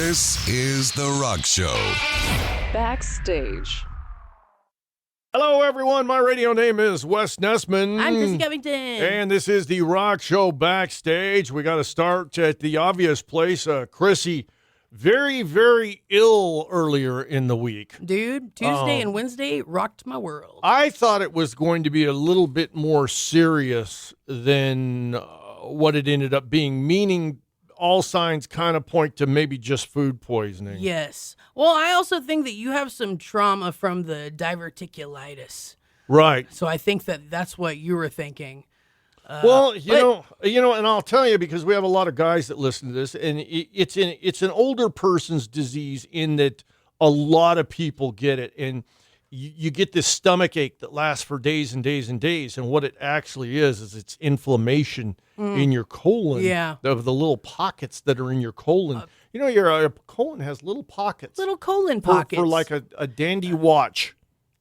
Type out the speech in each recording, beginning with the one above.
This is The Rock Show. Backstage. Hello, everyone. My radio name is Wes Nessman. I'm Chrissy Covington. And this is The Rock Show Backstage. We got to start at the obvious place. Chrissy, very, very ill earlier in the week. Dude, Tuesday and Wednesday rocked my world. I thought it was going to be a little bit more serious than what it ended up being, meaning all signs kind of point to maybe just food poisoning. Yes. Well, I also think that you have some trauma from the diverticulitis. Right. So I think that that's what you were thinking. Well, you know, and I'll tell you, because we have a lot of guys that listen to this, and it's an older person's disease in that a lot of people get it, and you get this stomach ache that lasts for days and days and days, and what it actually is it's inflammation in your colon. Yeah. Of the little pockets that are in your colon. You know, your colon has little pockets. Little colon pockets. For like a dandy watch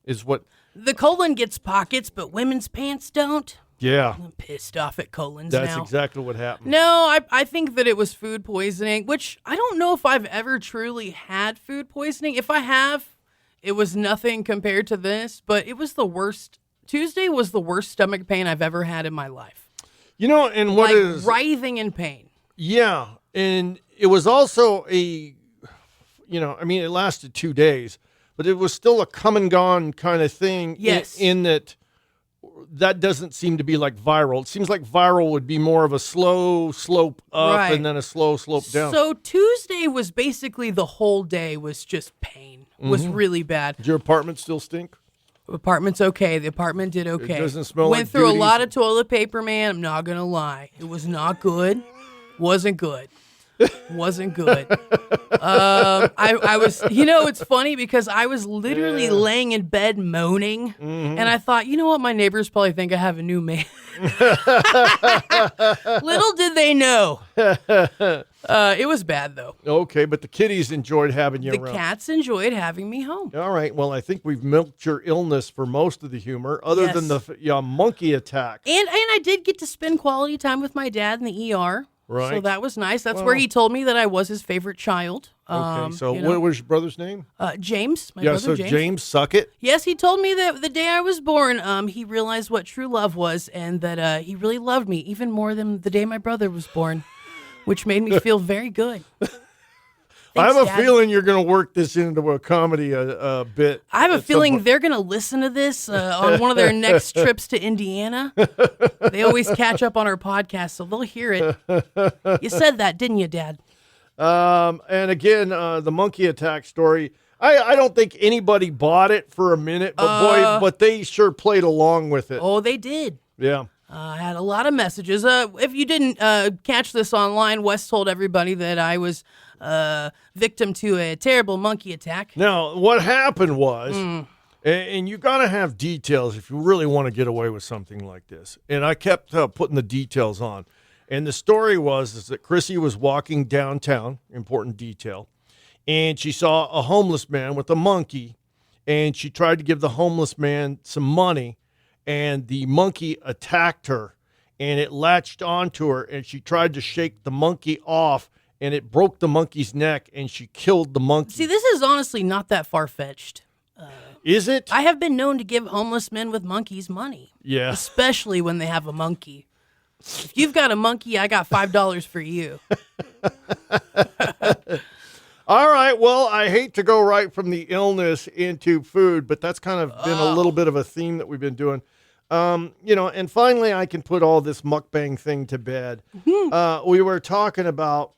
is what. The colon gets pockets, but women's pants don't. Yeah. I'm pissed off at colons That's now. exactly what happened. No, I think that it was food poisoning, which I don't know if I've ever truly had food poisoning. If I have, it was nothing compared to this, but it was the worst. Tuesday was the worst stomach pain I've ever had in my life. You know, and what like is writhing in pain. Yeah, and it was also it lasted 2 days, but it was still a come and gone kind of thing. Yes. In that doesn't seem to be like viral. It seems like viral would be more of a slow slope up Right. and then a slow slope down. So Tuesday was basically the whole day was just pain. Was really bad. Did your apartment still stink? Apartment's okay. The apartment did okay. It doesn't smell Went like through duties. a lot of toilet paper, man. I'm not going to lie. It was not good. Wasn't good. Wasn't good. I was, it's funny because I was literally laying in bed moaning, and I thought, you know what? My neighbors probably think I have a new man. Little did they know. It was bad, though. Okay, but the kitties enjoyed having you The around. cats enjoyed having me home. All right, well, I think we've milked your illness for most of the humor, other than Yes. the monkey attack. And I did get to spend quality time with my dad in the ER. Right. So that was nice. That's where he told me that I was his favorite child. Okay, so what was your brother's name? James, my Yeah, brother so James. James Suckett. Yes, he told me that the day I was born, he realized what true love was, and that he really loved me even more than the day my brother was born, which made me feel very good. I have Thanks, a Dad. feeling you're going to work this into a comedy a bit. I have a at some feeling point. they're going to listen to this on one of their next trips to Indiana. They always catch up on our podcast, so they'll hear it. You said that, didn't you, Dad? And again, the monkey attack story. I don't think anybody bought it for a minute, but they sure played along with it. Oh, they did. Yeah. I had a lot of messages. If you didn't catch this online, Wes told everybody that I was victim to a terrible monkey attack. Now, what happened was, and you got to have details if you really want to get away with something like this. And I kept putting the details on. And the story is that Chrissy was walking downtown, important detail, and she saw a homeless man with a monkey, and she tried to give the homeless man some money, and the monkey attacked her, and it latched onto her, and she tried to shake the monkey off, and it broke the monkey's neck, and she killed the monkey. See, this is honestly not that far-fetched. Is it? I have been known to give homeless men with monkeys money. Yeah. Especially when they have a monkey. If you've got a monkey, I got $5 for you. All right. Well, I hate to go right from the illness into food, but that's kind of been a little bit of a theme that we've been doing. And finally, I can put all this mukbang thing to bed. We were talking about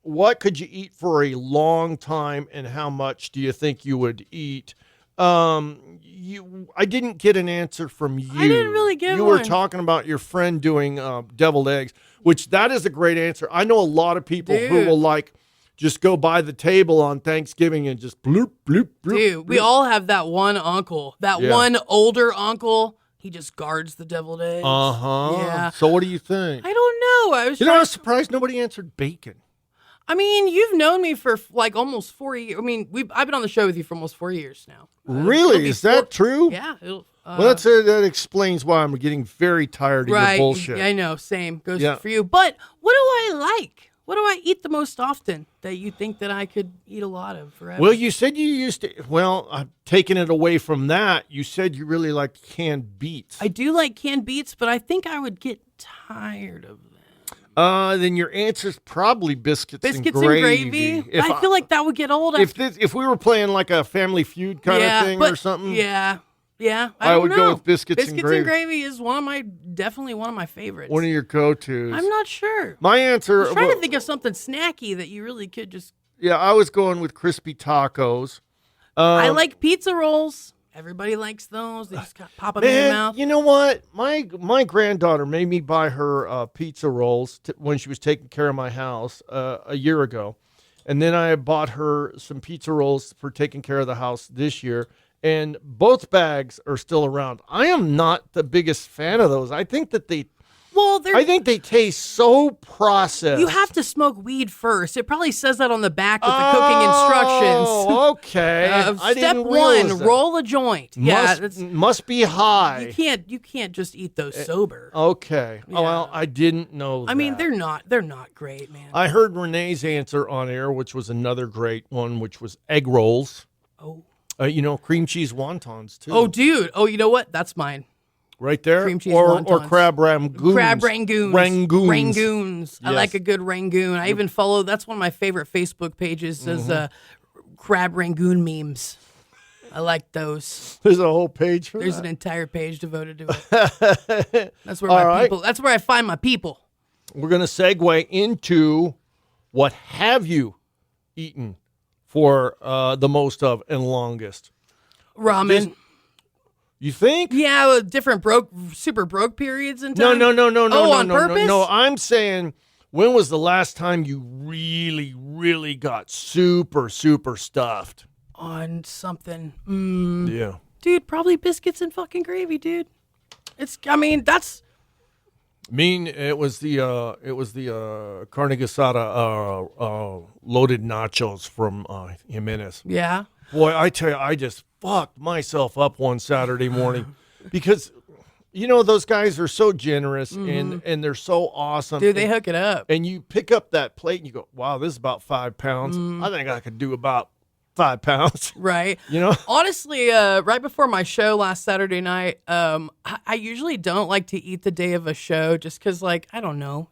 what could you eat for a long time and how much do you think you would eat? I didn't get an answer from you. I didn't really get You one. were talking about your friend doing deviled eggs, which that is a great answer. I know a lot of people who Dude. will just go by the table on Thanksgiving and just bloop, bloop, bloop. Dude, we all have that one uncle, one older uncle. He just guards the deviled eggs. Uh-huh. Yeah. So what do you think? I don't know. I was I trying was surprised nobody answered bacon. I mean, you've known me for like almost 4 years. I mean, I've been on the show with you for almost 4 years now. Really? it'll be Is that true? Yeah. Well, that explains why I'm getting very tired of your bullshit. Yeah, I know. Same goes Yeah. for you. But what do I like? What do I eat the most often that you think that I could eat a lot of forever? Well, you said you used to. Well, I'm taking it away from that. You said you really like canned beets. I do like canned beets, but I think I would get tired of them. Then your answer's probably biscuits and Biscuits gravy. and gravy? I feel like that would get old. If we were playing like a Family Feud kind of thing or something. Yeah. Yeah, I would don't go know. with biscuits and gravy. and gravy is definitely one of my favorites. One of your go-tos. I'm not sure. My answer. I was trying to think of something snacky that you really could just. Yeah, I was going with crispy tacos. I like pizza rolls. Everybody likes those. They just pop up in your mouth. You know what? My granddaughter made me buy her pizza rolls when she was taking care of my house a year ago, and then I bought her some pizza rolls for taking care of the house this year. And both bags are still around. I am not the biggest fan of those. I think that I think they taste so processed. You have to smoke weed first. It probably says that on the back with the cooking instructions. Oh, okay. Step one, roll a joint. Must be high. You can't just eat those sober. Okay. Yeah. Oh, well, I didn't know that. I mean, they're not great, man. I heard Renee's answer on air, which was another great one, which was egg rolls. Oh. Cream cheese wontons, too. Oh, dude. Oh, you know what? That's mine. Right there? Cream cheese or wontons. crab rangoons. Crab rangoons. Rangoons. I like a good rangoon. I even follow, that's one of my favorite Facebook pages, is crab rangoon memes. I like those. There's a whole page for There's that. an entire page devoted to it. That's where people, that's where I find my people. We're going to segue into what have you eaten for the most of and longest. Ramen. You think? Yeah, different super broke periods in No. time. Oh, on purpose? No, I'm saying, when was the last time you really, really got super, super stuffed? On something. Yeah. Dude, probably biscuits and fucking gravy, dude. It was the carne asada loaded nachos from Jimenez. Yeah. Boy, I tell you, I just fucked myself up one Saturday morning because, those guys are so generous and they're so awesome. Dude, they hook it up. And you pick up that plate and you go, wow, this is about 5 pounds. I think I could do about 5 pounds. Right. Honestly, right before my show last Saturday night, I usually don't like to eat the day of a show just because, I don't know.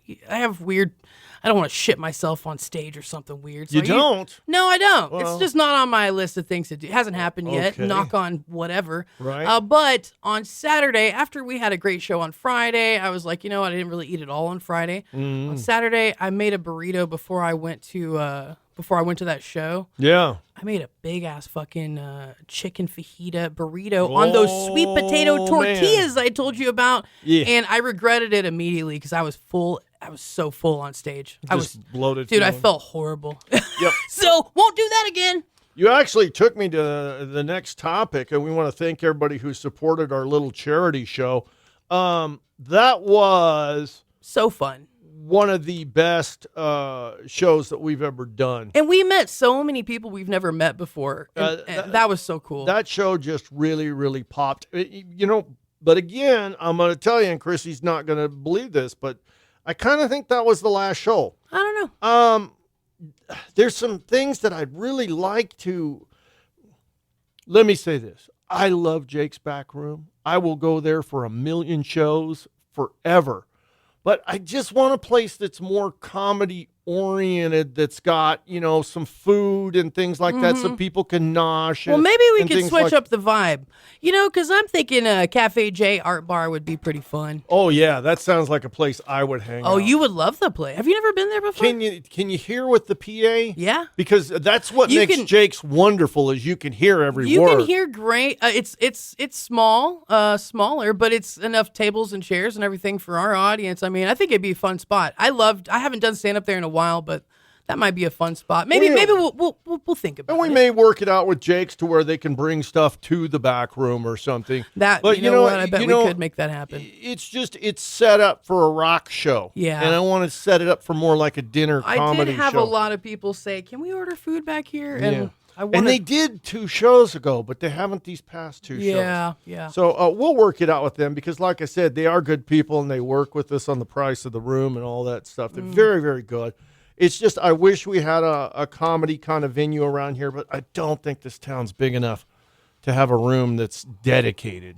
I don't want to shit myself on stage or something weird. So you don't? No, I don't. Well, it's just not on my list of things to do. It hasn't happened yet. Okay. Knock on whatever. Right. But on Saturday, after we had a great show on Friday, I was like, I didn't really eat it all on Friday. On Saturday, I made a burrito before I went to that show. Yeah. I made a big ass fucking chicken fajita burrito on those sweet potato tortillas I told you about. Yeah. And I regretted it immediately because I was full. I was so full on stage. I was bloated. Dude, I felt horrible. Yep. So won't do that again. You actually took me to the next topic, and we want to thank everybody who supported our little charity show. That was so fun. One of the best shows that we've ever done. And we met so many people we've never met before. And that was so cool. That show just really, really popped. But again, I'm going to tell you, and Chrissy's not going to believe this, but I kind of think that was the last show. I don't know. There's some things that I'd really like to. Let me say this. I love Jake's Back Room. I will go there for 1,000,000 shows forever. But I just want a place that's more comedy oriented, that's got, some food and things like that so people can nosh. Well, maybe we could switch up the vibe. Because I'm thinking Cafe J Art Bar would be pretty fun. Oh, yeah. That sounds like a place I would hang out. Oh, you would love the place. Have you never been there before? Can you hear with the PA? Yeah. Because that's what makes Jake's wonderful is you can hear every word. You can hear great. It's smaller, but it's enough tables and chairs and everything for our audience. I mean, I think it'd be a fun spot. I haven't done stand up there in a while, but that might be a fun spot. Maybe we'll think about it. And we may work it out with Jake's to where they can bring stuff to the back room or something. But you know what? I bet we could make that happen. It's set up for a rock show. Yeah. And I want to set it up for more like a dinner comedy show. I did have a lot of people say, "Can we order food back here?" And And they did 2 shows ago, but they haven't these past 2 shows. Yeah. So we'll work it out with them because, like I said, they are good people and they work with us on the price of the room and all that stuff. They're very, very good. It's just I wish we had a comedy kind of venue around here, but I don't think this town's big enough to have a room that's dedicated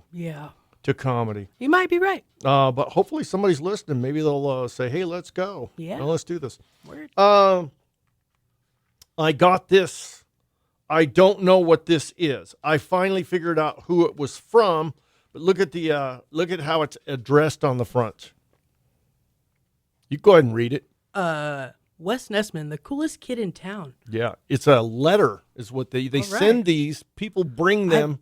to comedy. You might be right. But hopefully somebody's listening. Maybe they'll say, hey, let's go. Yeah. Well, let's do this. Word. I got this. I don't know what this is. I finally figured out who it was from, but look at how it's addressed on the front. You go ahead and read it. Wes Nessman, the coolest kid in town. Yeah, it's a letter is what they send these. People bring them.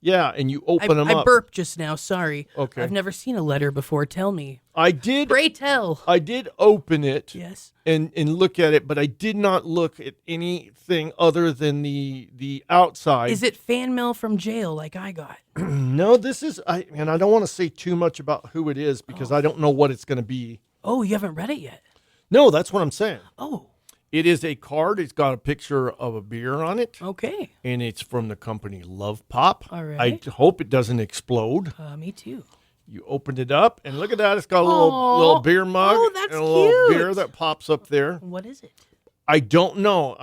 And you open them up. I burped just now. Sorry. Okay. I've never seen a letter before. Tell me. I did. Pray tell. I did open it. Yes. And look at it, but I did not look at anything other than the outside. Is it fan mail from jail like I got? No, this is. I don't want to say too much about who it is because I don't know what it's going to be. Oh, you haven't read it yet? No, that's what I'm saying. Oh. It is a card. It's got a picture of a beer on it. Okay. And it's from the company Love Pop. All right. I hope it doesn't explode. Me too. You opened it up, and look at that. It's got a little beer mug. Oh, that's and a little cute. beer that pops up there. What is it? I don't know.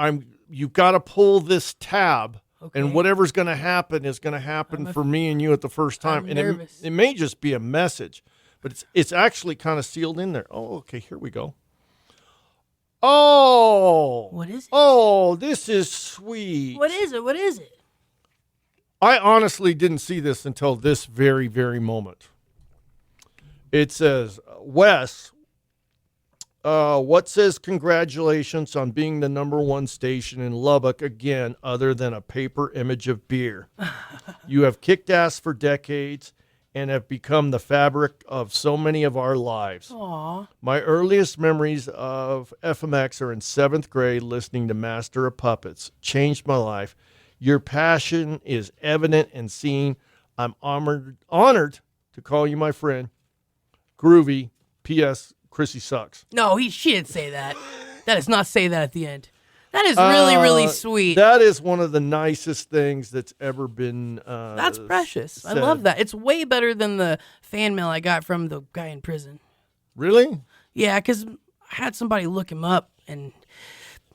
You've got to pull this tab, Okay. and whatever's going to happen is going to happen for me and you at the first time. I'm and nervous. It may just be a message, but it's actually kind of sealed in there. Oh, okay. Here we go. Oh. What is it? Oh, this is sweet. What is it? What is it? I honestly didn't see this until this very, very moment. It says, Wes, what says congratulations on being the #1 station in Lubbock again, other than a paper image of beer? You have kicked ass for decades and have become the fabric of so many of our lives. Aw. My earliest memories of FMX are in 7th grade listening to Master of Puppets. Changed my life. Your passion is evident and seen. I'm honored to call you my friend. Groovy. P.S. Chrissy sucks. No, she didn't say that. That does not say that at the end. That is really, really sweet. That is one of the nicest things that's ever been That's precious. said. I love that. It's way better than the fan mail I got from the guy in prison. Really? Yeah, because I had somebody look him up, and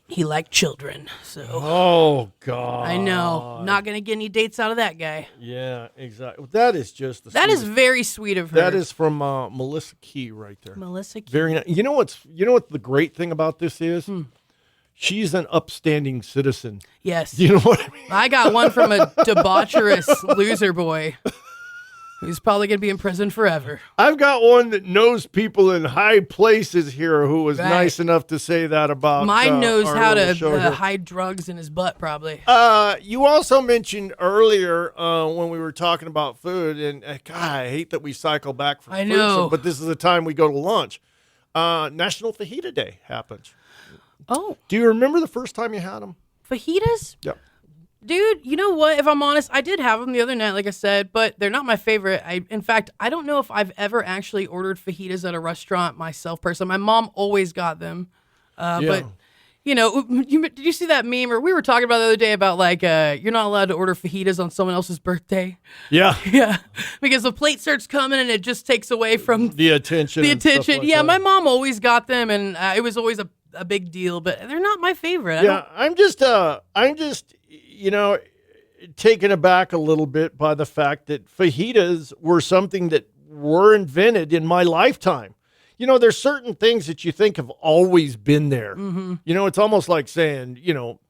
he liked children. So Oh, God. I know. Not going to get any dates out of that guy. Yeah, exactly. That is just the That is sweetest. very sweet of her. That is from Melissa Key right there. Melissa Key. Very nice. You know what the great thing about this is? She's an upstanding citizen. Yes. You know what I mean? I got one from a debaucherous loser boy who's probably going to be in prison forever. I've got one that knows people in high places here who was Right. nice enough to say that about Mine knows our how little to show here. hide drugs in his butt, probably. You also mentioned earlier when we were talking about food, and God, I hate that we cycle back from I food, know. but this is the time we go to lunch. National Fajita Day happens. Oh, Do you remember the first time you had them? fajitas? Yep. Dude, you know what? If I'm honest, I did have them the other night, like I said, but they're not my favorite. In fact, I don't know if I've ever actually ordered fajitas at a restaurant myself personally. My mom always got them. But, you know, did you see that meme? Or we were talking about the other day about, like, you're not allowed to order fajitas on someone else's birthday. Yeah. Yeah. Because the plate starts coming and it just takes away from The attention. the and stuff attention. like Yeah, that. my mom always got them, and it was always a big deal, but they're not my favorite. Yeah, I'm just, you know, taken aback a little bit by the fact that fajitas were something that were invented in my lifetime. You know, there's certain things that you think have always been there. Mm-hmm. You know, it's almost like saying, you know,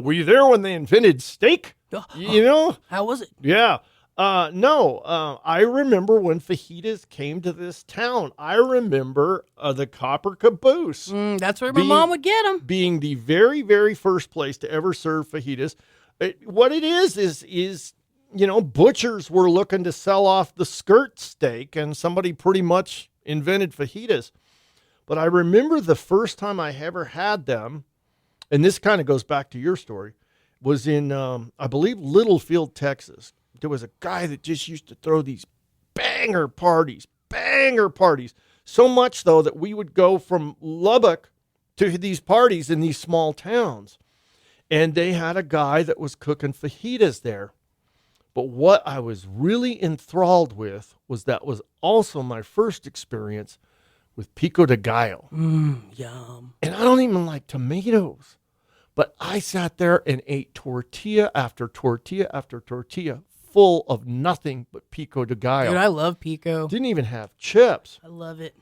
were you there when they invented steak? You know? How was it? Yeah. No, I remember when fajitas came to this town. I remember the Copper Caboose That's where my mom would get them. being the very, very first place to ever serve fajitas. What it is, you know, butchers were looking to sell off the skirt steak, and somebody pretty much invented fajitas. But I remember the first time I ever had them, and this kind of goes back to your story, was in, I believe, Littlefield, Texas. There was a guy that just used to throw these banger parties. So much, though, that we would go from Lubbock to these parties in these small towns. And they had a guy that was cooking fajitas there. But what I was really enthralled with was that was also my first experience with pico de gallo. Yum. And I don't even like tomatoes. But I sat there and ate tortilla after tortilla after tortilla full of nothing but pico de gallo. Dude, I love pico. Didn't even have chips. I love it.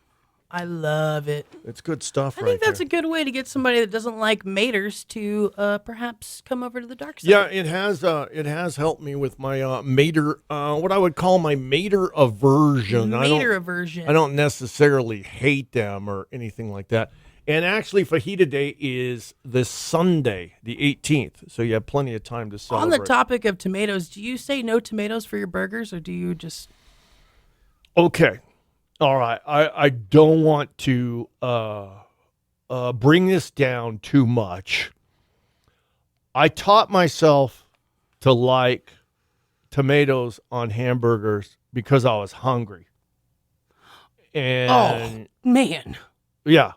I love it. It's good stuff I think that's a good way to get somebody that doesn't like maters to perhaps come over to the dark side. Yeah, it has helped me with my mater, what I would call my mater aversion. Mater aversion. I don't necessarily hate them or anything like that. And actually, Fajita Day is this Sunday, the 18th. So you have plenty of time to celebrate. On the topic of tomatoes, do you say no tomatoes for your burgers, or do you just... Okay. All right. I don't want to bring this down too much. I taught myself to like tomatoes on hamburgers because I was hungry. And man. Yeah.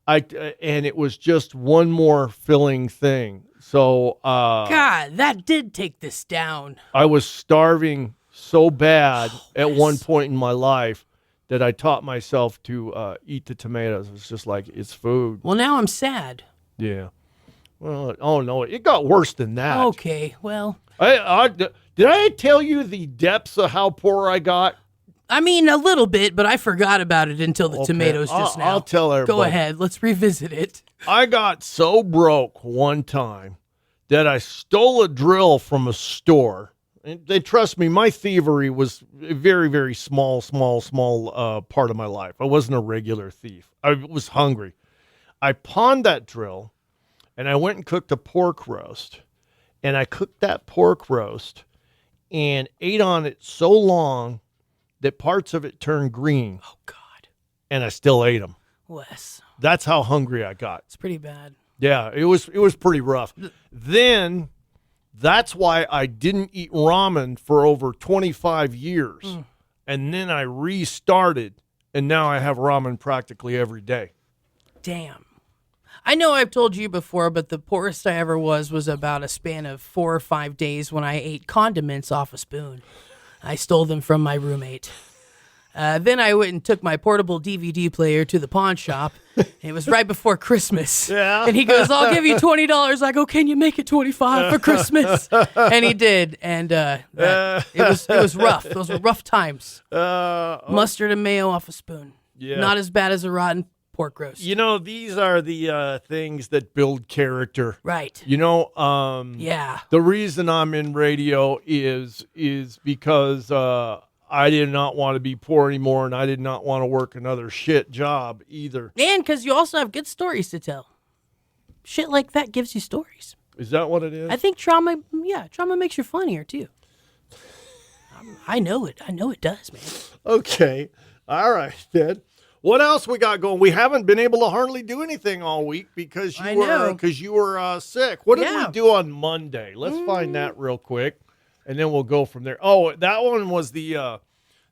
And it was just one more filling thing. So God, that did take this down. I was starving so bad at one point in my life that I taught myself to eat the tomatoes. It's just like, it's food. Well, now I'm sad. Yeah. Well, oh no, it got worse than that. Okay, well. Did I tell you the depths of how poor I got? I mean, a little bit, but I forgot about it until the tomatoes just now. I'll tell everybody. Go ahead. Let's revisit it. I got so broke one time that I stole a drill from a store. And they trust me, my thievery was a very, very small part of my life. I wasn't a regular thief. I was hungry. I pawned that drill, and I went and cooked a pork roast. And I cooked that pork roast and ate on it so long that parts of it turned green. Oh, God. And I still ate them. Wes. That's how hungry I got. It's pretty bad. Yeah, it was pretty rough. Then that's why I didn't eat ramen for over 25 years. And then I restarted, and now I have ramen practically every day. Damn. I know I've told you before, but the poorest I ever was about a span of 4 or 5 days when I ate condiments off a spoon. I stole them from my roommate. Then I went and took my portable DVD player to the pawn shop. It was right before Christmas. Yeah. And he goes, I'll give you $20. I go, can you make it $25 for Christmas? And he did. And it was rough. Those were rough times. Mustard and mayo off a spoon. Yeah. Not as bad as a rotten pork roast. You know, these are the things that build character. Right. You know, yeah. The reason I'm in radio is because I did not want to be poor anymore, and I did not want to work another shit job either. And because you also have good stories to tell. Shit like that gives you stories. Is that what it is? I think trauma makes you funnier, too. I know it. I know it does, man. Okay. All right, then. What else we got going? We haven't been able to hardly do anything all week because you were sick. What did we do on Monday? Let's find that real quick, and then we'll go from there. Oh, that one was the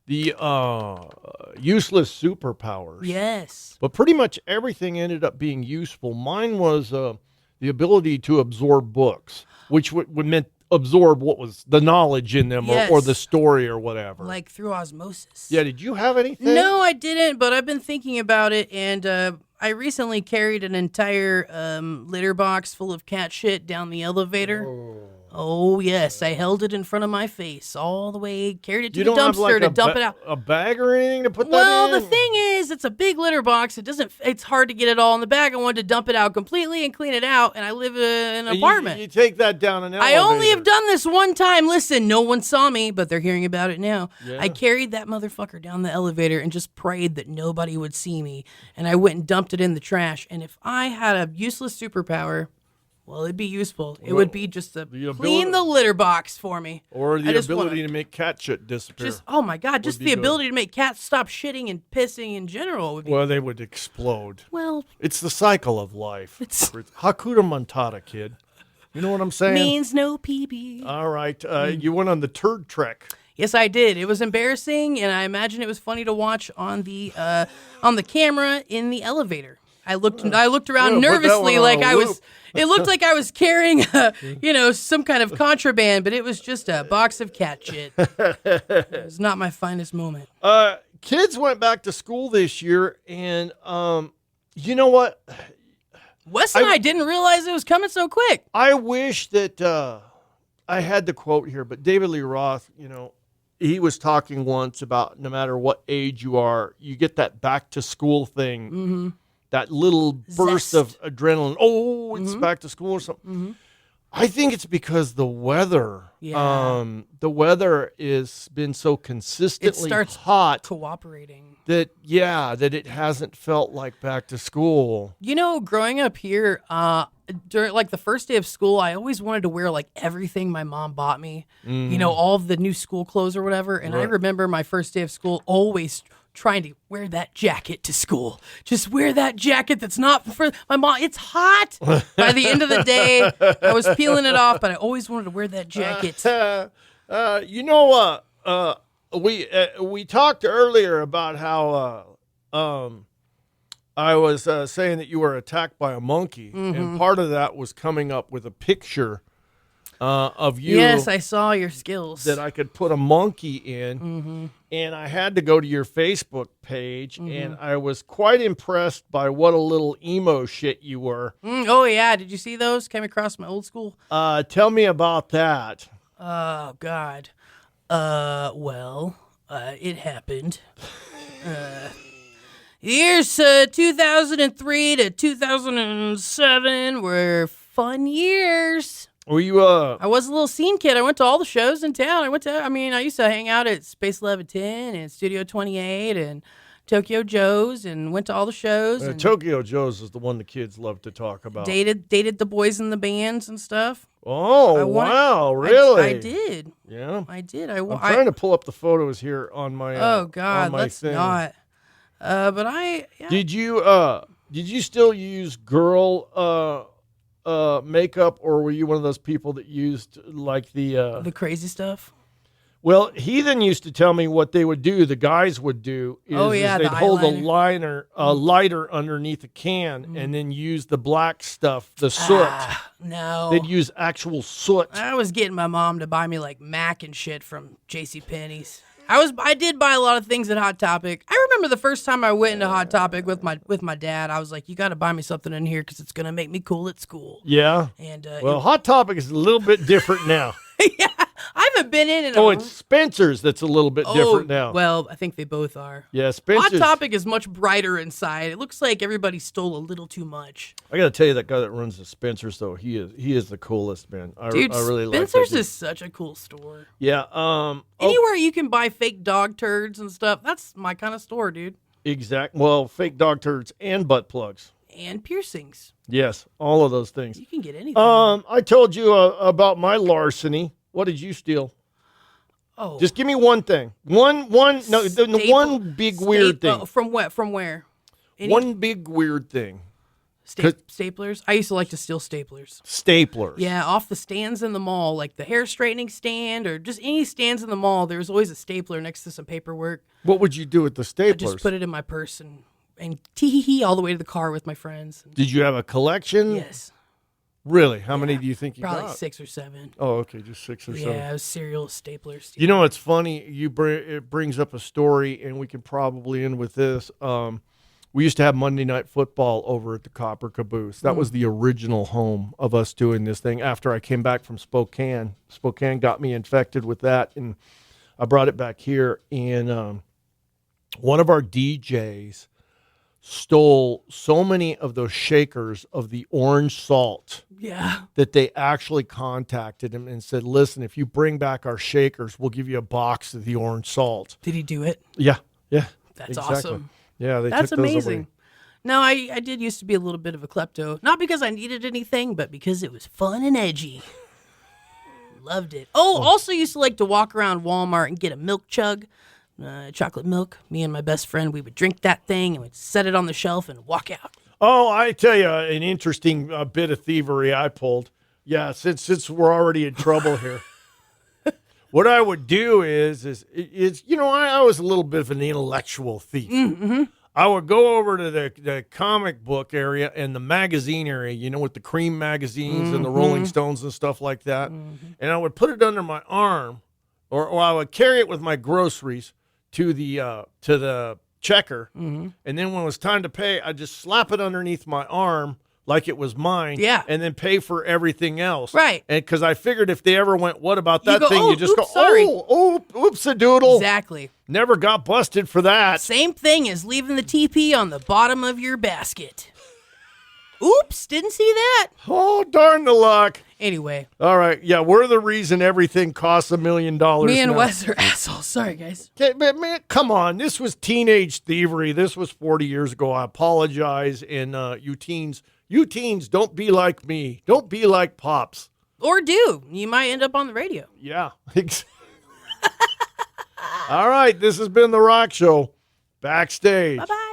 useless superpowers. Yes. But pretty much everything ended up being useful. Mine was the ability to absorb books, which would meant absorb what was the knowledge in them or the story or whatever. Like through osmosis. Yeah, did you have anything? No, I didn't, but I've been thinking about it, and I recently carried an entire litter box full of cat shit down the elevator. Oh, yes, I held it in front of my face all the way, carried it to the dumpster to dump it out. A bag or anything to put that in? Well, the thing is, it's a big litter box. It's hard to get it all in the bag. I wanted to dump it out completely and clean it out, and I live in an apartment. You take that down an elevator. I only have done this one time. Listen, no one saw me, but they're hearing about it now. Yeah. I carried that motherfucker down the elevator and just prayed that nobody would see me, and I went and dumped it in the trash. And if I had a useless superpower, well, it'd be useful. It would be just to clean the litter box for me. Or the ability to make cat shit disappear. Oh, my God. Just the ability to make cats stop shitting and pissing in general. Well, they would explode. Well, it's the cycle of life. It's Hakuna Matata, kid. You know what I'm saying? Means no PB. All right. You went on the turd trek. Yes, I did. It was embarrassing, and I imagine it was funny to watch on the camera in the elevator. I looked around nervously like I was. It looked like I was carrying, some kind of contraband, but it was just a box of cat shit. It was not my finest moment. kids went back to school this year, and you know what? Wes and I didn't realize it was coming so quick. I wish that I had the quote here, but David Lee Roth, he was talking once about no matter what age you are, you get that back to school thing, that little burst of adrenaline. Oh, it's back to school or something. I think it's because the weather. Yeah. The weather has been so consistently hot, cooperating. that it hasn't felt like back to school. Growing up here, during like the first day of school, I always wanted to wear like everything my mom bought me. All of the new school clothes or whatever. And I remember my first day of school always trying to wear that jacket to school. Just wear that jacket that's not for my mom. It's hot. By the end of the day, I was peeling it off, but I always wanted to wear that jacket. We talked earlier about how I was saying that you were attacked by a monkey, and part of that was coming up with a picture of you. Yes, I saw your skills. That I could put a monkey in, and I had to go to your Facebook page, and I was quite impressed by what a little emo shit you were. Oh, yeah. Did you see those? Came across my old school. Tell me about that. Oh, God. It happened. Years 2003 to 2007 were fun years. Were you I was a little scene kid. I went to all the shows in town. I used to hang out at Space 1110 and Studio 28 and Tokyo Joe's and went to all the shows. And Tokyo Joe's is the one the kids love to talk about. Dated the boys in the bands and stuff. Oh, wow, really? I did. Yeah. I did. I'm trying to pull up the photos here on my oh, God, on my let's thing. not. But I... Yeah. Did you still use girl makeup, or were you one of those people that used like the crazy stuff? Well, Heathen used to tell me what they would do. The guys would do is, they'd hold a lighter underneath a can and then use the black stuff, the soot. No, they'd use actual soot. I was getting my mom to buy me like Mac and shit from JCPenney's. I did buy a lot of things at Hot Topic. I remember the first time I went into Hot Topic with my dad. I was like, "You got to buy me something in here because it's gonna make me cool at school." Yeah. And Hot Topic is a little bit different now. Yeah, I haven't been in it. It's Spencer's that's a little bit different now. Well, I think they both are. Yeah, Spencer's. Hot Topic is much brighter inside. It looks like everybody stole a little too much. I got to tell you, that guy that runs the Spencer's, though, he is the coolest, man. Dude, I really like Spencer's is such a cool store. Yeah. Anywhere you can buy fake dog turds and stuff, that's my kind of store, dude. Exact. Well, fake dog turds and butt plugs. And piercings. Yes, all of those things. You can get anything. I told you about my larceny. What did you steal? Oh, just give me one thing. One big weird thing. From what? From where? One big weird thing. Staplers. I used to like to steal staplers. Staplers. Yeah, off the stands in the mall, like the hair straightening stand or just any stands in the mall. There was always a stapler next to some paperwork. What would you do with the staplers? I just put it in my purse and tee-hee-hee all the way to the car with my friends. Did you have a collection? Yes. Really? How many do you think you got? Probably 6 or 7. Oh, okay, just 6 or 7. Yeah, it was serial staplers. You know, it's funny. It brings up a story, and we can probably end with this. We used to have Monday Night Football over at the Copper Caboose. That was the original home of us doing this thing. After I came back from Spokane got me infected with that, and I brought it back here. And one of our DJs stole so many of those shakers of the orange salt that they actually contacted him and said, "Listen, if you bring back our shakers, we'll give you a box of the orange salt." Did he do it? Yeah. That's exactly. awesome. Yeah, that's took those amazing. away. No, I did used to be a little bit of a klepto. Not because I needed anything, but because it was fun and edgy. Loved it. Also used to like to walk around Walmart and get a milk chug. Chocolate milk. Me and my best friend, we would drink that thing and we'd set it on the shelf and walk out. Oh, I tell you, an interesting bit of thievery I pulled. Yeah, since we're already in trouble here. What I would do is I was a little bit of an intellectual thief. Mm-hmm. I would go over to the comic book area and the magazine area, with the cream magazines and the Rolling Stones and stuff like that. Mm-hmm. And I would put it under my arm, or I would carry it with my groceries to the checker, and then when it was time to pay, I just slap it underneath my arm like it was mine, and then pay for everything else, right? And because I figured if they ever went, what about that thing? Oh, You just oops, sorry. Oops-a-doodle. Exactly. Never got busted for that. Same thing as leaving the TP on the bottom of your basket. Oops, didn't see that. Oh, darn the luck. Anyway. All right. Yeah, we're the reason everything costs $1 million. Me and now. Wes are assholes. Sorry, guys. Okay, but man, come on. This was teenage thievery. This was 40 years ago. I apologize. And you teens, don't be like me. Don't be like Pops. Or do. You might end up on the radio. Yeah. All right. This has been The Rock Show. Backstage. Bye-bye.